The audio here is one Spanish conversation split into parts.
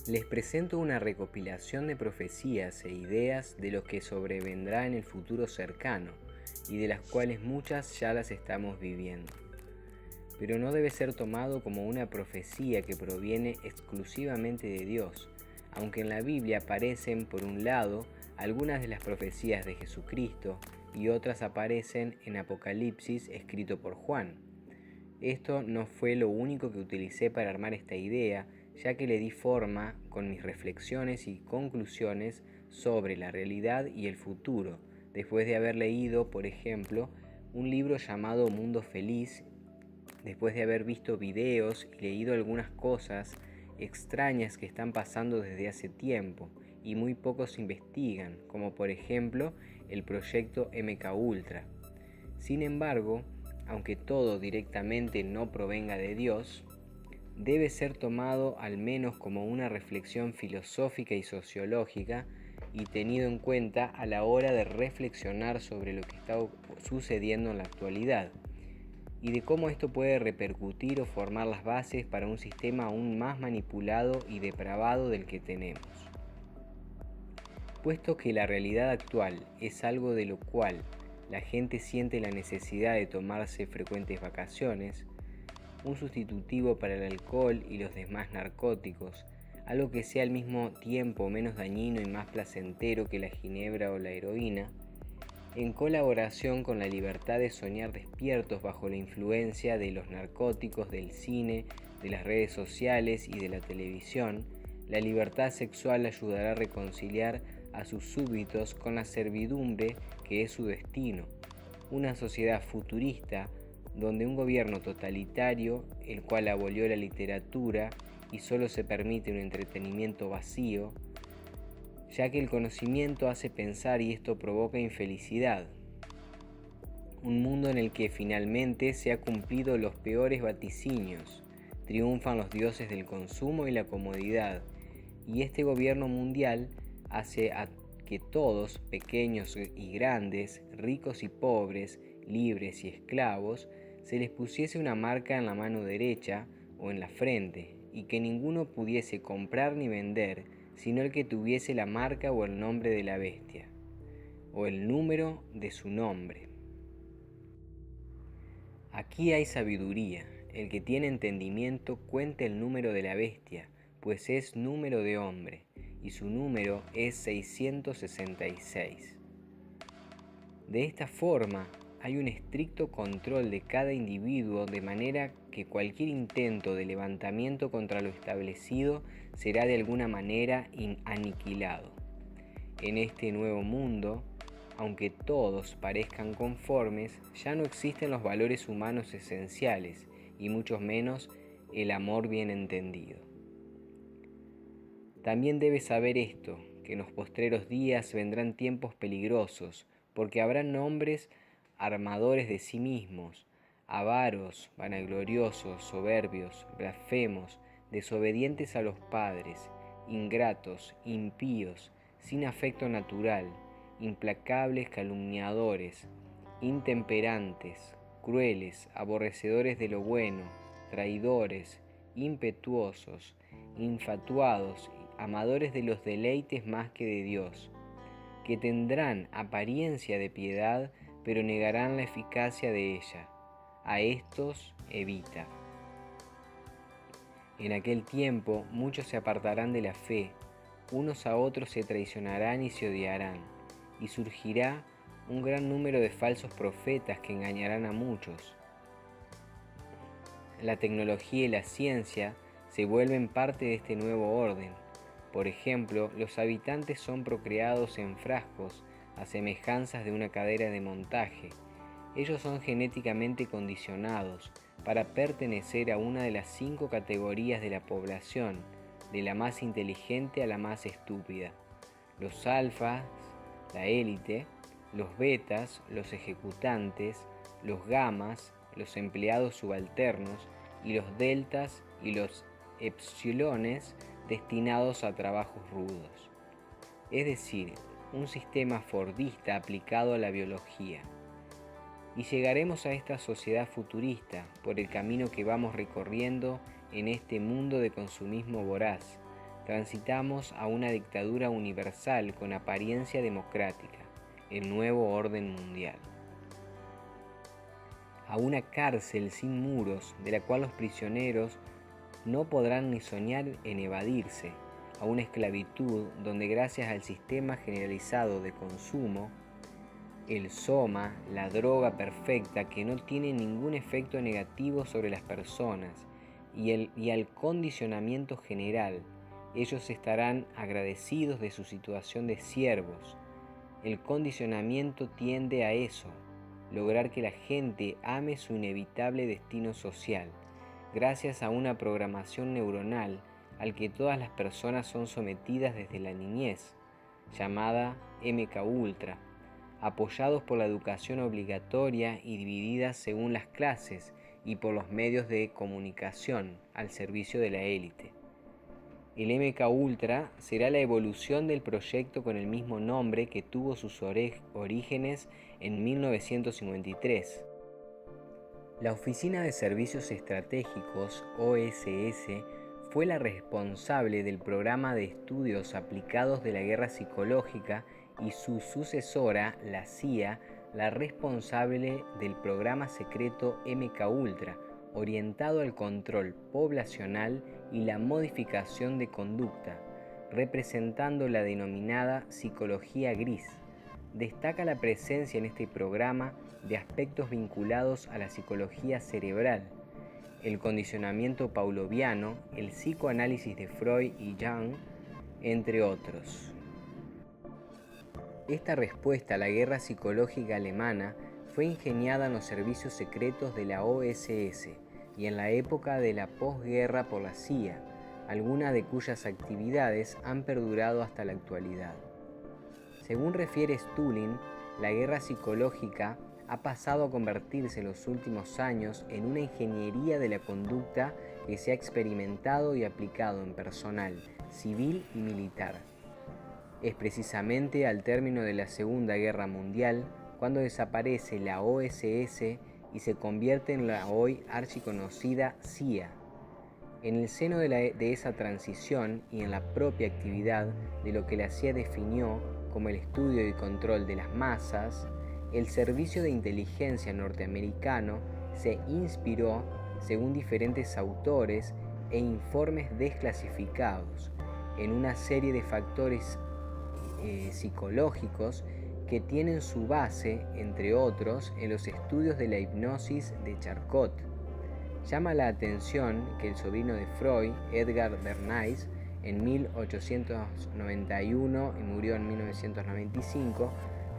Les presento una recopilación de profecías e ideas de lo que sobrevendrá en el futuro cercano y de las cuales muchas ya las estamos viviendo. Pero no debe ser tomado como una profecía que proviene exclusivamente de Dios, aunque en la Biblia aparecen, por un lado, algunas de las profecías de Jesucristo y otras aparecen en Apocalipsis escrito por Juan. Esto no fue lo único que utilicé para armar esta idea, ya que le di forma con mis reflexiones y conclusiones sobre la realidad y el futuro, después de haber leído, por ejemplo, un libro llamado Mundo Feliz, después de haber visto videos y leído algunas cosas extrañas que están pasando desde hace tiempo y muy pocos investigan, como por ejemplo el proyecto MK Ultra. Sin embargo, aunque todo directamente no provenga de Dios, debe ser tomado al menos como una reflexión filosófica y sociológica y tenido en cuenta a la hora de reflexionar sobre lo que está sucediendo en la actualidad y de cómo esto puede repercutir o formar las bases para un sistema aún más manipulado y depravado del que tenemos. Puesto que la realidad actual es algo de lo cual la gente siente la necesidad de tomarse frecuentes vacaciones, un sustitutivo para el alcohol y los demás narcóticos, algo que sea al mismo tiempo menos dañino y más placentero que la ginebra o la heroína, en colaboración con la libertad de soñar despiertos bajo la influencia de los narcóticos, del cine, de las redes sociales y de la televisión, la libertad sexual ayudará a reconciliar a sus súbditos con la servidumbre que es su destino, una sociedad futurista donde un gobierno totalitario, el cual abolió la literatura y solo se permite un entretenimiento vacío, ya que el conocimiento hace pensar y esto provoca infelicidad. Un mundo en el que finalmente se han cumplido los peores vaticinios, triunfan los dioses del consumo y la comodidad, y este gobierno mundial hace a que todos, pequeños y grandes, ricos y pobres, libres y esclavos, se les pusiese una marca en la mano derecha o en la frente, y que ninguno pudiese comprar ni vender, sino el que tuviese la marca o el nombre de la bestia, o el número de su nombre. Aquí hay sabiduría. El que tiene entendimiento cuenta el número de la bestia, pues es número de hombre, y su número es 666. De esta forma, hay un estricto control de cada individuo, de manera que cualquier intento de levantamiento contra lo establecido será de alguna manera aniquilado. En este nuevo mundo, aunque todos parezcan conformes, ya no existen los valores humanos esenciales, y mucho menos el amor bien entendido. También debes saber esto, que en los postreros días vendrán tiempos peligrosos, porque habrán hombres armadores de sí mismos, avaros, vanagloriosos, soberbios, blasfemos, desobedientes a los padres, ingratos, impíos, sin afecto natural, implacables calumniadores, intemperantes, crueles, aborrecedores de lo bueno, traidores, impetuosos, infatuados, amadores de los deleites más que de Dios, que tendrán apariencia de piedad, pero negarán la eficacia de ella. A estos evita. En aquel tiempo muchos se apartarán de la fe, unos a otros se traicionarán y se odiarán, y surgirá un gran número de falsos profetas que engañarán a muchos. La tecnología y la ciencia se vuelven parte de este nuevo orden. Por ejemplo, los habitantes son procreados en frascos a semejanzas de una cadera de montaje. Ellos son genéticamente condicionados para pertenecer a una de las 5 categorías de la población, de la más inteligente a la más estúpida. Los alfas, la élite, los betas, los ejecutantes, los gamas, los empleados subalternos, y los deltas y los epsilones destinados a trabajos rudos. Es decir, un sistema fordista aplicado a la biología. Y llegaremos a esta sociedad futurista por el camino que vamos recorriendo en este mundo de consumismo voraz, transitamos a una dictadura universal con apariencia democrática, el nuevo orden mundial. A una cárcel sin muros, de la cual los prisioneros no podrán ni soñar en evadirse, a una esclavitud donde gracias al sistema generalizado de consumo, el soma, la droga perfecta que no tiene ningún efecto negativo sobre las personas, y al condicionamiento general, ellos estarán agradecidos de su situación de siervos. El condicionamiento tiende a eso, lograr que la gente ame su inevitable destino social, gracias a una programación neuronal al que todas las personas son sometidas desde la niñez, llamada MKUltra, apoyados por la educación obligatoria y divididas según las clases y por los medios de comunicación al servicio de la élite. El MKUltra será la evolución del proyecto con el mismo nombre que tuvo sus orígenes en 1953. La Oficina de Servicios Estratégicos, OSS, fue la responsable del programa de estudios aplicados de la guerra psicológica y su sucesora, la CIA, la responsable del programa secreto MKUltra, orientado al control poblacional y la modificación de conducta, representando la denominada psicología gris. Destaca la presencia en este programa de aspectos vinculados a la psicología cerebral, el condicionamiento pavloviano, el psicoanálisis de Freud y Jung, entre otros. Esta respuesta a la guerra psicológica alemana fue ingeniada en los servicios secretos de la OSS y en la época de la posguerra por la CIA, algunas de cuyas actividades han perdurado hasta la actualidad. Según refiere Stulin, la guerra psicológica ha pasado a convertirse en los últimos años en una ingeniería de la conducta que se ha experimentado y aplicado en personal civil y militar. Es precisamente al término de la Segunda Guerra Mundial cuando desaparece la OSS y se convierte en la hoy archiconocida CIA. En el seno de esa transición y en la propia actividad de lo que la CIA definió como el estudio y control de las masas, el Servicio de Inteligencia norteamericano se inspiró, según diferentes autores e informes desclasificados, en una serie de factores psicológicos que tienen su base, entre otros, en los estudios de la hipnosis de Charcot. Llama la atención que el sobrino de Freud, Edgar Bernays, en 1891 y murió en 1995,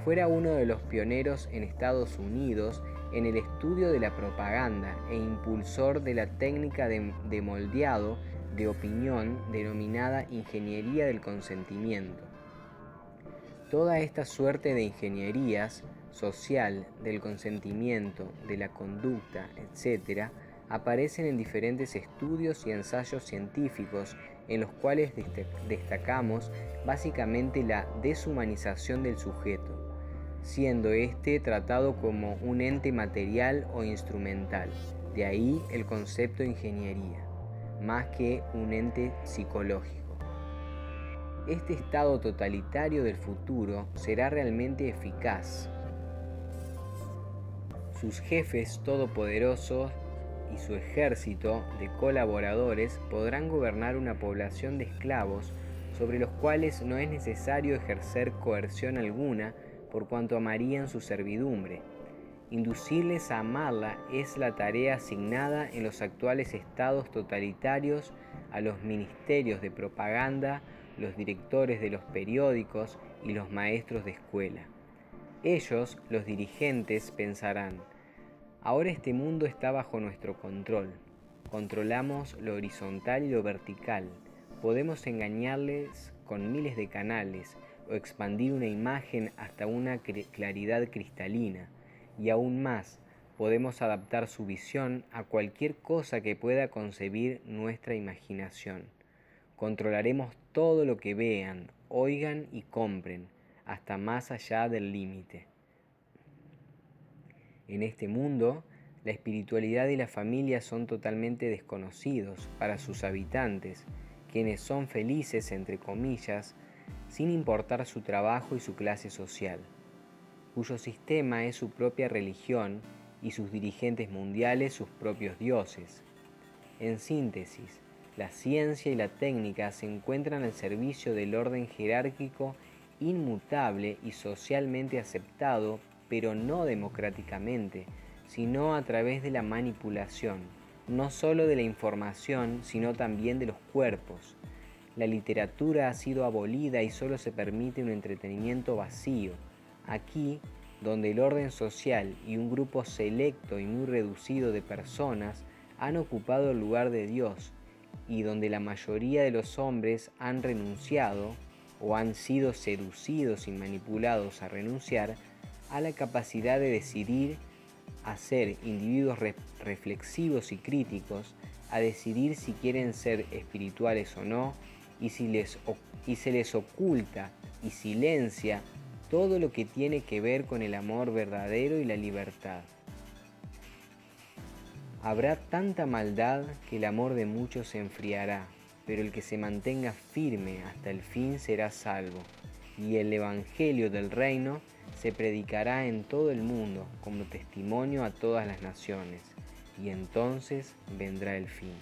fuera uno de los pioneros en Estados Unidos en el estudio de la propaganda e impulsor de la técnica de moldeado de opinión denominada ingeniería del consentimiento. Toda esta suerte de ingenierías social, del consentimiento, de la conducta, etc., aparecen en diferentes estudios y ensayos científicos en los cuales destacamos básicamente la deshumanización del sujeto, siendo éste tratado como un ente material o instrumental, de ahí el concepto de ingeniería, más que un ente psicológico. Este estado totalitario del futuro será realmente eficaz. Sus jefes todopoderosos y su ejército de colaboradores podrán gobernar una población de esclavos sobre los cuales no es necesario ejercer coerción alguna por cuanto amarían su servidumbre. Inducirles a amarla es la tarea asignada en los actuales estados totalitarios a los ministerios de propaganda, los directores de los periódicos y los maestros de escuela. Ellos, los dirigentes, pensarán: ahora este mundo está bajo nuestro control. Controlamos lo horizontal y lo vertical. Podemos engañarles con miles de canales o expandir una imagen hasta una claridad cristalina. Y aún más, podemos adaptar su visión a cualquier cosa que pueda concebir nuestra imaginación. Controlaremos todo lo que vean, oigan y compren, hasta más allá del límite. En este mundo, la espiritualidad y la familia son totalmente desconocidos para sus habitantes, quienes son felices, entre comillas, sin importar su trabajo y su clase social, cuyo sistema es su propia religión y sus dirigentes mundiales sus propios dioses. En síntesis, la ciencia y la técnica se encuentran al servicio del orden jerárquico inmutable y socialmente aceptado, pero no democráticamente, sino a través de la manipulación, no solo de la información, sino también de los cuerpos. La literatura ha sido abolida y solo se permite un entretenimiento vacío. Aquí, donde el orden social y un grupo selecto y muy reducido de personas han ocupado el lugar de Dios, y donde la mayoría de los hombres han renunciado o han sido seducidos y manipulados a renunciar a la capacidad de decidir, a ser individuos reflexivos y críticos, a decidir si quieren ser espirituales o no, y se les oculta y silencia todo lo que tiene que ver con el amor verdadero y la libertad. Habrá tanta maldad que el amor de muchos se enfriará, pero el que se mantenga firme hasta el fin será salvo, y el Evangelio del Reino se predicará en todo el mundo como testimonio a todas las naciones, y entonces vendrá el fin.